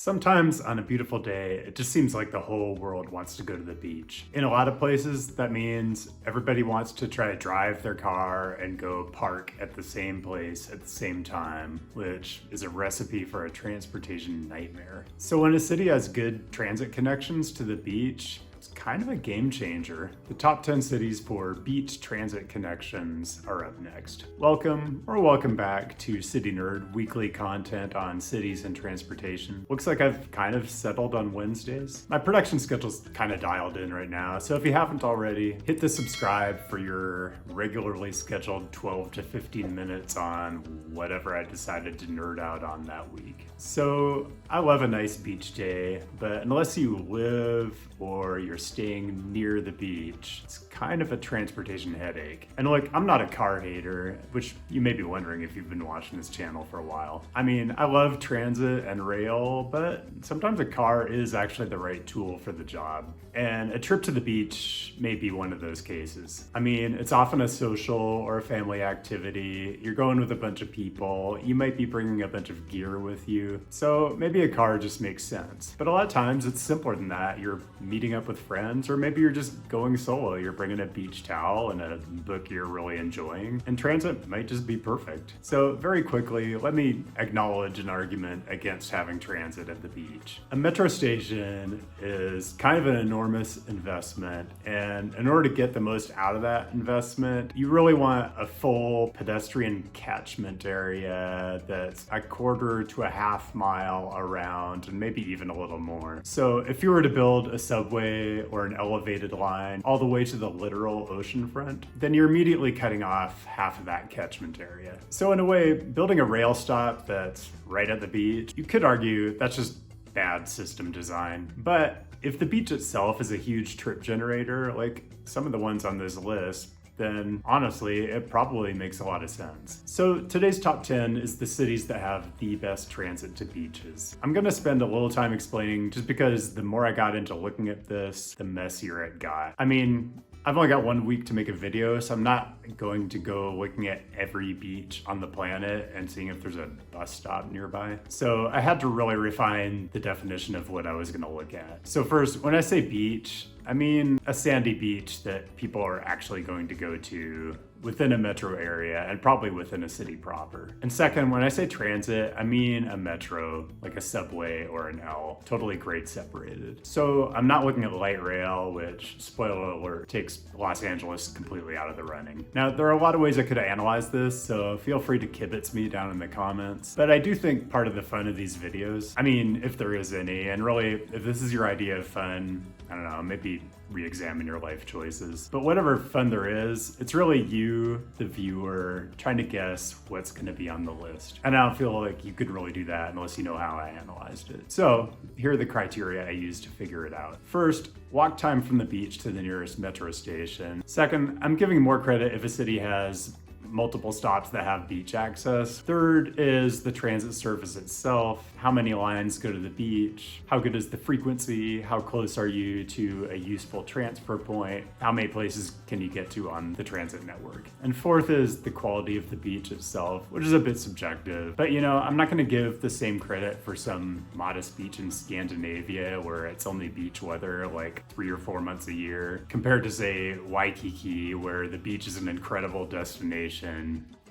Sometimes on a beautiful day, it just seems like the whole world wants to go to the beach. In a lot of places, that means everybody wants to try to drive their car and go park at the same place at the same time, which is a recipe for a transportation nightmare. So when a city has good transit connections to the beach, it's kind of a game changer. The top 10 cities for beach transit connections are up next. Welcome back to City Nerd, weekly content on cities and transportation. Looks like I've kind of settled on Wednesdays. My production schedule's kind of dialed in right now, so if you haven't already, hit the subscribe for your regularly scheduled 12 to 15 minutes on whatever I decided to nerd out on that week. So I love a nice beach day, but unless you live or you're staying near the beach, it's kind of a transportation headache. And look, I'm not a car hater, which you may be wondering if you've been watching this channel for a while. I mean, I love transit and rail, but sometimes a car is actually the right tool for the job. And a trip to the beach may be one of those cases. I mean, it's often a social or a family activity. You're going with a bunch of people. You might be bringing a bunch of gear with you. So maybe a car just makes sense. But a lot of times it's simpler than that. You're meeting up with friends, or maybe you're just going solo. You're bringing a beach towel and a book you're really enjoying, and transit might just be perfect. So very quickly, let me acknowledge an argument against having transit at the beach. A metro station is kind of an enormous investment, and in order to get the most out of that investment, you really want a full pedestrian catchment area that's a quarter to a half mile around, and maybe even a little more. So if you were to build a subway or an elevated line all the way to the literal oceanfront, then you're immediately cutting off half of that catchment area. So in a way, building a rail stop that's right at the beach, you could argue that's just bad system design. But if the beach itself is a huge trip generator, like some of the ones on this list, then honestly, it probably makes a lot of sense. So today's top 10 is the cities that have the best transit to beaches. I'm gonna spend a little time explaining just because the more I got into looking at this, the messier it got. I mean, I've only got 1 week to make a video, so I'm not going to go looking at every beach on the planet and seeing if there's a bus stop nearby. So I had to really refine the definition of what I was gonna look at. So first, when I say beach, I mean a sandy beach that people are actually going to go to within a metro area and probably within a city proper. And second, when I say transit, I mean a metro, like a subway or an L, totally grade separated. So I'm not looking at light rail, which, spoiler alert, takes Los Angeles completely out of the running. Now, there are a lot of ways I could analyze this, so feel free to kibitz me down in the comments. But I do think part of the fun of these videos, I mean, if there is any, and really, if this is your idea of fun, I don't know, maybe re-examine your life choices. But whatever fun there is, it's really you, the viewer, trying to guess what's gonna be on the list. And I don't feel like you could really do that unless you know how I analyzed it. So here are the criteria I used to figure it out. First, walk time from the beach to the nearest metro station. Second, I'm giving more credit if a city has multiple stops that have beach access. Third is the transit service itself. How many lines go to the beach? How good is the frequency? How close are you to a useful transfer point? How many places can you get to on the transit network? And fourth is the quality of the beach itself, which is a bit subjective. But you know, I'm not gonna give the same credit for some modest beach in Scandinavia where it's only beach weather like 3 or 4 months a year, compared to say Waikiki, where the beach is an incredible destination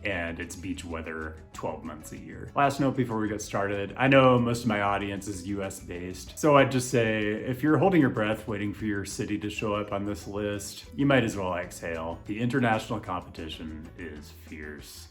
and it's beach weather 12 months a year. Last note before we get started, I know most of my audience is US based, so I'd just say if you're holding your breath waiting for your city to show up on this list, you might as well exhale. The international competition is fierce.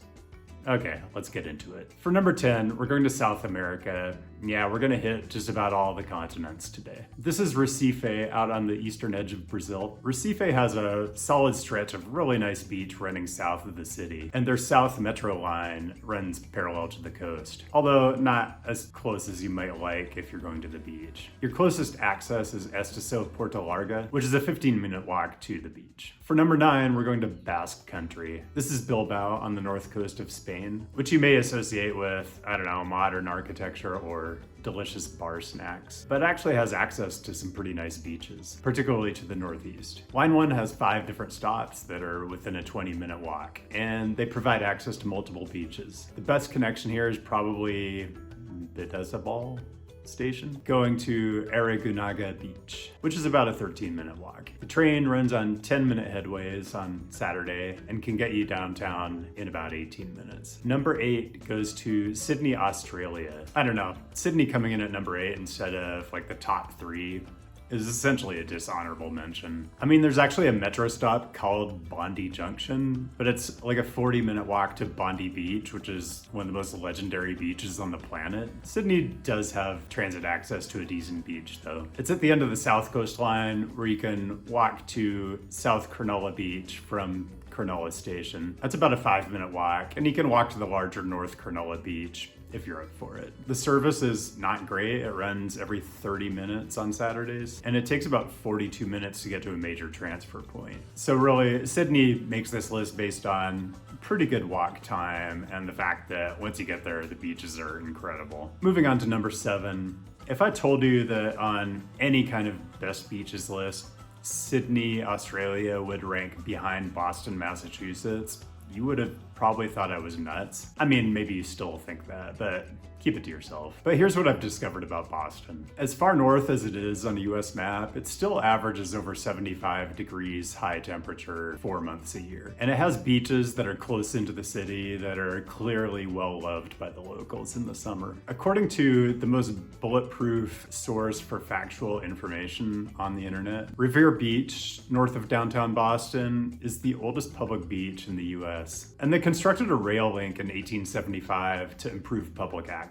Okay, let's get into it. For number 10, we're going to South America. Yeah, we're gonna hit just about all the continents today. This is Recife out on the eastern edge of Brazil. Recife has a solid stretch of really nice beach running south of the city, and their south metro line runs parallel to the coast, although not as close as you might like if you're going to the beach. Your closest access is Estação Porto Larga, which is a 15-minute walk to the beach. For number 9, we're going to Basque Country. This is Bilbao on the north coast of Spain, which you may associate with, I don't know, modern architecture or delicious bar snacks, but actually has access to some pretty nice beaches, particularly to the northeast. Line 1 has 5 different stops that are within a 20-minute walk, and they provide access to multiple beaches. The best connection here is probably Ball. station, going to Aragunaga Beach, which is about a 13-minute walk. The train runs on 10-minute headways on Saturday and can get you downtown in about 18 minutes. Number 8 goes to Sydney, Australia. I don't know, Sydney coming in at number 8 instead of like the top 3 is essentially a dishonorable mention. I mean, there's actually a metro stop called Bondi Junction, but it's like a 40-minute walk to Bondi Beach, which is one of the most legendary beaches on the planet. Sydney does have transit access to a decent beach, though. It's at the end of the south coastline where you can walk to South Cronulla Beach from Cronulla Station. That's about a 5-minute walk, and you can walk to the larger North Cronulla Beach if you're up for it. The service is not great. It runs every 30 minutes on Saturdays, and it takes about 42 minutes to get to a major transfer point. So really, Sydney makes this list based on pretty good walk time and the fact that once you get there, the beaches are incredible. Moving on to number 7. If I told you that on any kind of best beaches list, Sydney, Australia would rank behind Boston, Massachusetts, you would have probably thought I was nuts. I mean, maybe you still think that, but keep it to yourself. But here's what I've discovered about Boston. As far north as it is on a US map, it still averages over 75 degrees high temperature 4 months a year. And it has beaches that are close into the city that are clearly well loved by the locals in the summer. According to the most bulletproof source for factual information on the internet, Revere Beach, north of downtown Boston, is the oldest public beach in the US. And they constructed a rail link in 1875 to improve public access.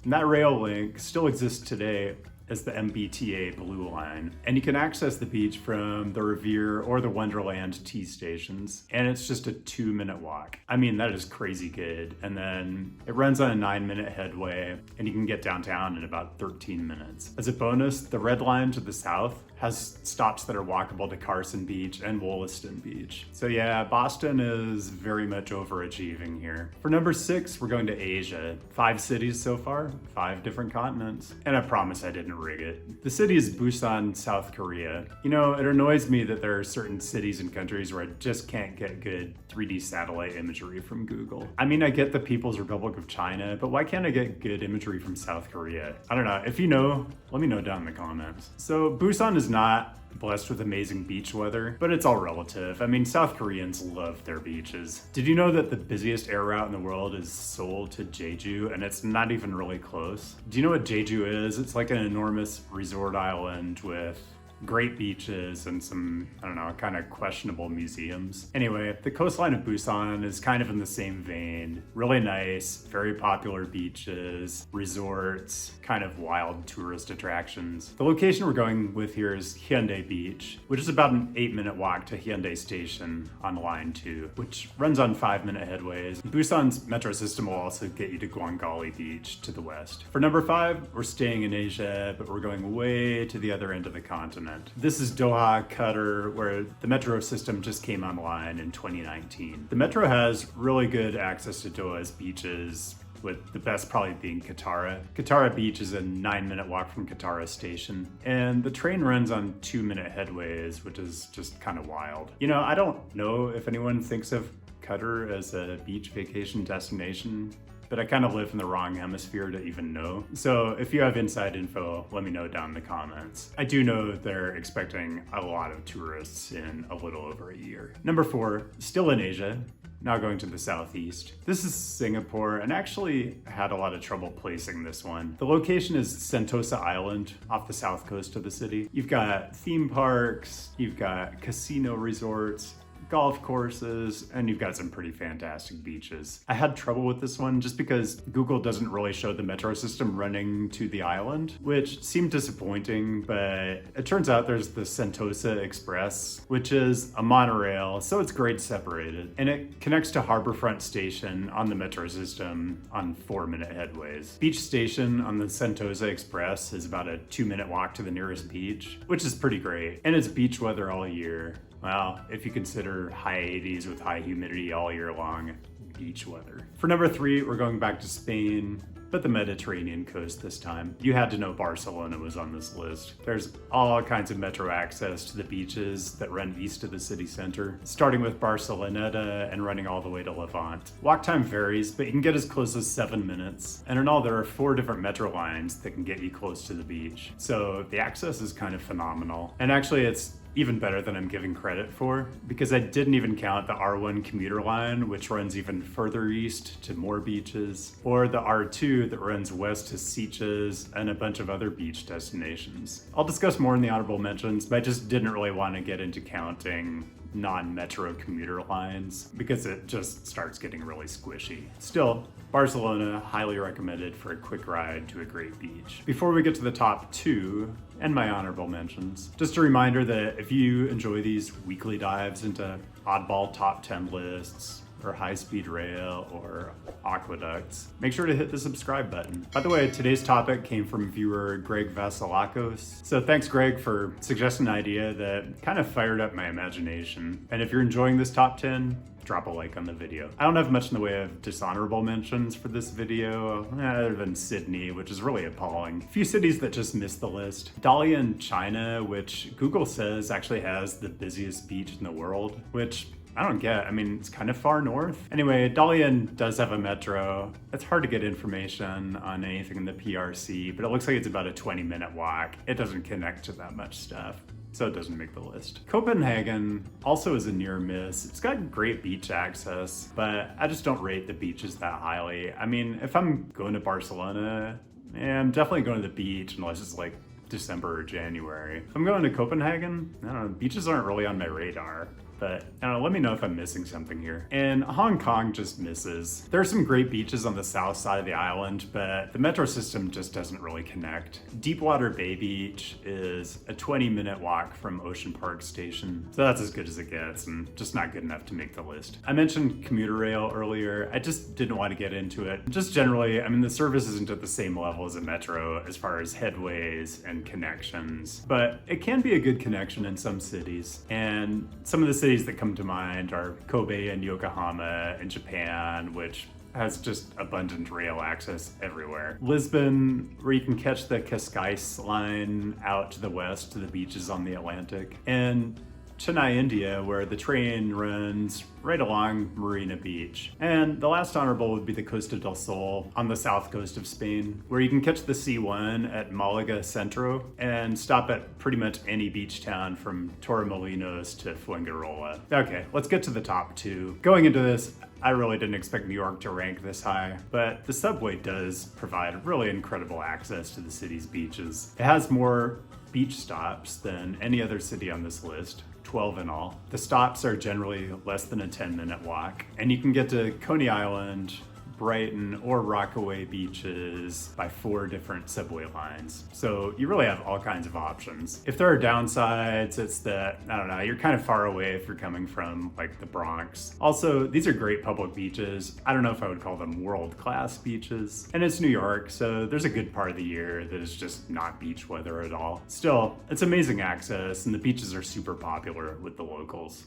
And that rail link still exists today as the MBTA Blue Line. And you can access the beach from the Revere or the Wonderland T stations. And it's just a 2-minute walk. I mean, that is crazy good. And then it runs on a 9-minute headway and you can get downtown in about 13 minutes. As a bonus, the Red Line to the south has stops that are walkable to Carson Beach and Wollaston Beach. So yeah, Boston is very much overachieving here. For number 6, we're going to Asia. 5 cities so far, 5 different continents. And I promise I didn't rig it. The city is Busan, South Korea. You know, it annoys me that there are certain cities and countries where I just can't get good 3D satellite imagery from Google. I mean, I get the People's Republic of China, but why can't I get good imagery from South Korea? I don't know. If you know, let me know down in the comments. So Busan is not blessed with amazing beach weather, but it's all relative. I mean, South Koreans love their beaches. Did you know that the busiest air route in the world is Seoul to Jeju, and it's not even really close? Do you know what Jeju is? It's like an enormous resort island with great beaches and some, I don't know, kind of questionable museums. Anyway, the coastline of Busan is kind of in the same vein. Really nice, very popular beaches, resorts, kind of wild tourist attractions. The location we're going with here is Hyundai Beach, which is about an 8-minute walk to Hyundai Station on Line 2, which runs on 5-minute headways. Busan's metro system will also get you to Gwangali Beach to the west. For number 5, we're staying in Asia, but we're going way to the other end of the continent. This is Doha, Qatar, where the metro system just came online in 2019. The metro has really good access to Doha's beaches, with the best probably being Qatar. Qatar Beach is a 9-minute walk from Qatar Station, and the train runs on 2-minute headways, which is just kind of wild. You know, I don't know if anyone thinks of Qatar as a beach vacation destination, but I kind of live in the wrong hemisphere to even know. So if you have inside info, let me know down in the comments. I do know they're expecting a lot of tourists in a little over a year. Number 4, still in Asia, now going to the southeast. This is Singapore, and actually had a lot of trouble placing this one. The location is Sentosa Island off the south coast of the city. You've got theme parks, you've got casino resorts, golf courses, and you've got some pretty fantastic beaches. I had trouble with this one just because Google doesn't really show the metro system running to the island, which seemed disappointing, but it turns out there's the Sentosa Express, which is a monorail, so it's grade separated, and it connects to Harbourfront Station on the metro system on 4-minute headways. Beach Station on the Sentosa Express is about a 2-minute walk to the nearest beach, which is pretty great, and it's beach weather all year. Well, if you consider high 80s with high humidity all year long, beach weather. For number 3, we're going back to Spain. but the Mediterranean coast this time. You had to know Barcelona was on this list. There's all kinds of metro access to the beaches that run east of the city center, starting with Barceloneta and running all the way to Levant. Walk time varies, but you can get as close as 7 minutes. And in all, there are 4 different metro lines that can get you close to the beach. So the access is kind of phenomenal. And actually, it's even better than I'm giving credit for, because I didn't even count the R1 commuter line, which runs even further east to more beaches, or the R2 that runs west to Sitges and a bunch of other beach destinations. I'll discuss more in the honorable mentions, but I just didn't really want to get into counting non-metro commuter lines because it just starts getting really squishy. Still, Barcelona, highly recommended for a quick ride to a great beach. Before we get to the top 2 and my honorable mentions, just a reminder that if you enjoy these weekly dives into oddball top 10 lists, or high-speed rail, or aqueducts, make sure to hit the subscribe button. By the way, today's topic came from viewer Greg Vasilakos. So thanks, Greg, for suggesting an idea that kind of fired up my imagination. And if you're enjoying this top 10, drop a like on the video. I don't have much in the way of dishonorable mentions for this video, other than Sydney, which is really appalling. A few cities that just missed the list. Dalian, China, which Google says actually has the busiest beach in the world, which I don't get. I mean, it's kind of far north. Anyway, Dalian does have a metro. It's hard to get information on anything in the PRC, but it looks like it's about a 20-minute walk. It doesn't connect to that much stuff, so it doesn't make the list. Copenhagen also is a near miss. It's got great beach access, but I just don't rate the beaches that highly. I mean, if I'm going to Barcelona, I'm definitely going to the beach unless it's like December or January. If I'm going to Copenhagen, I don't know, beaches aren't really on my radar. But I don't know, let me know if I'm missing something here. And Hong Kong just misses. There are some great beaches on the south side of the island, but the metro system just doesn't really connect. Deepwater Bay Beach is a 20-minute walk from Ocean Park Station. So that's as good as it gets and just not good enough to make the list. I mentioned commuter rail earlier. I just didn't want to get into it. Just generally, I mean, the service isn't at the same level as a metro as far as headways and connections, but it can be a good connection in some cities. And some of the cities that come to mind are Kobe and Yokohama in Japan, which has just abundant rail access everywhere. Lisbon, where you can catch the Cascais line out to the west to the beaches on the Atlantic. And Chennai, India, where the train runs right along Marina Beach. And the last honorable would be the Costa del Sol on the south coast of Spain, where you can catch the C1 at Malaga Centro and stop at pretty much any beach town from Torremolinos to Fuengirola. Okay, let's get to the top 2. Going into this, I really didn't expect New York to rank this high, but the subway does provide really incredible access to the city's beaches. It has more beach stops than any other city on this list, 12 in all. The stops are generally less than a 10-minute walk, and you can get to Coney Island, Brighton, or Rockaway beaches by 4 different subway lines. So you really have all kinds of options. If there are downsides, it's that, I don't know, you're kind of far away if you're coming from like the Bronx. Also, these are great public beaches. I don't know if I would call them world-class beaches. And it's New York, so there's a good part of the year that is just not beach weather at all. Still, it's amazing access, and the beaches are super popular with the locals.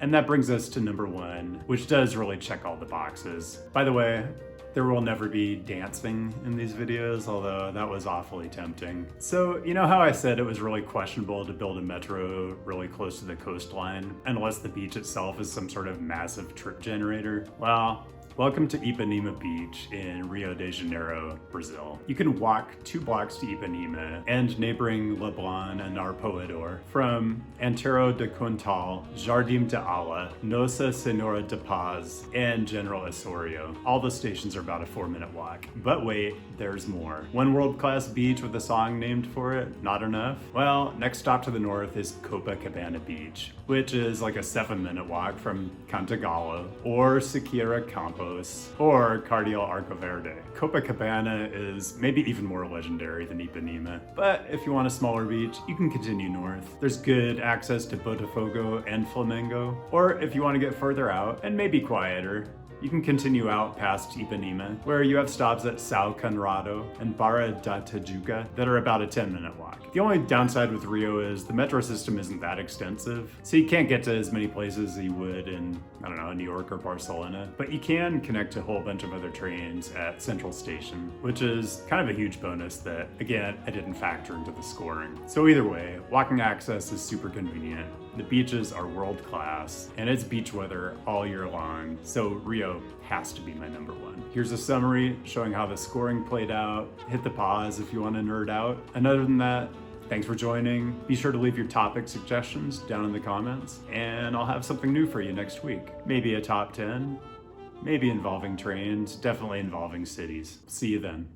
And that brings us to number 1, which does really check all the boxes. By the way, there will never be dancing in these videos, although that was awfully tempting. So, you know how I said it was really questionable to build a metro really close to the coastline, unless the beach itself is some sort of massive trip generator? Well, welcome to Ipanema Beach in Rio de Janeiro, Brazil. You can walk 2 blocks to Ipanema and neighboring Leblon and Arpoador from Antero de Contal, Jardim de Ala, Nossa Senhora de Paz, and General Osorio. All the stations are about a 4-minute walk. But wait, there's more. One world-class beach with a song named for it? Not enough? Well, next stop to the north is Copacabana Beach, which is like a 7-minute walk from Cantagallo or Siqueira Campos or Cardeal Arcoverde. Copacabana is maybe even more legendary than Ipanema, but if you want a smaller beach, you can continue north. There's good access to Botafogo and Flamengo, or if you want to get further out and maybe quieter, you can continue out past Ipanema, where you have stops at São Conrado and Barra da Tijuca that are about a 10-minute walk. The only downside with Rio is the metro system isn't that extensive, so you can't get to as many places as you would in, I don't know, New York or Barcelona, but you can connect to a whole bunch of other trains at Central Station, which is kind of a huge bonus that, again, I didn't factor into the scoring. So either way, walking access is super convenient. The beaches are world class, and it's beach weather all year long, so Rio has to be my number one. Here's a summary showing how the scoring played out. Hit the pause if you want to nerd out. And other than that, thanks for joining. Be sure to leave your topic suggestions down in the comments, and I'll have something new for you next week. Maybe a top 10, maybe involving trains, definitely involving cities. See you then.